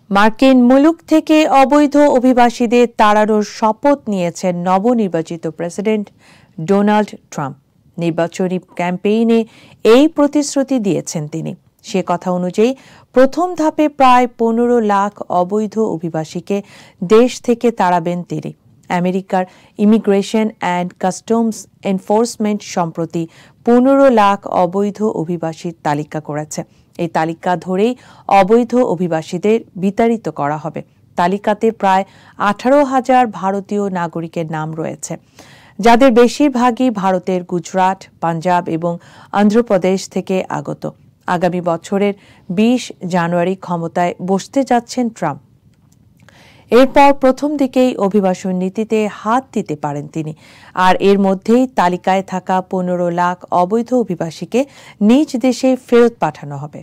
মার্কিন মুলুক থেকে অবৈধ অভিবাসীদের তাড়ানোর শপথ নিয়েছেন নবনির্বাচিত প্রেসিডেন্ট ডোনাল্ড ট্রাম্প। নির্বাচনী ক্যাম্পেইনে এই প্রতিশ্রুতি দিয়েছেন তিনি। সে কথা অনুযায়ী প্রথম ধাপে প্রায় 15 লাখ অবৈধ অভিবাসীকে দেশ থেকে তাড়াবেন তিনি। আমেরিকার ইমিগ্রেশন অ্যান্ড কাস্টমস এনফোর্সমেন্ট সম্প্রতি 15 লাখ অবৈধ অভিবাসীর তালিকা করেছে। এই তালিকা ধরেই অবৈধ অভিবাসীদের বিতাড়িত করা হবে। তালিকাতে প্রায় 18,000 ভারতীয় নাগরিকের নাম রয়েছে, যাদের বেশিরভাগই ভারতের গুজরাট, পাঞ্জাব এবং অন্ধ্রপ্রদেশ থেকে আগত। আগামী বছরের 20 জানুয়ারি ক্ষমতায় বসতে যাচ্ছেন ট্রাম্প। এরপর প্রথম দিকেই অভিবাসন নীতিতে হাত দিতে পারেন তিনি, আর এর মধ্যেই তালিকায় থাকা 15 লাখ অবৈধ অভিবাসীকে নিজ দেশে ফেরত পাঠানো হবে।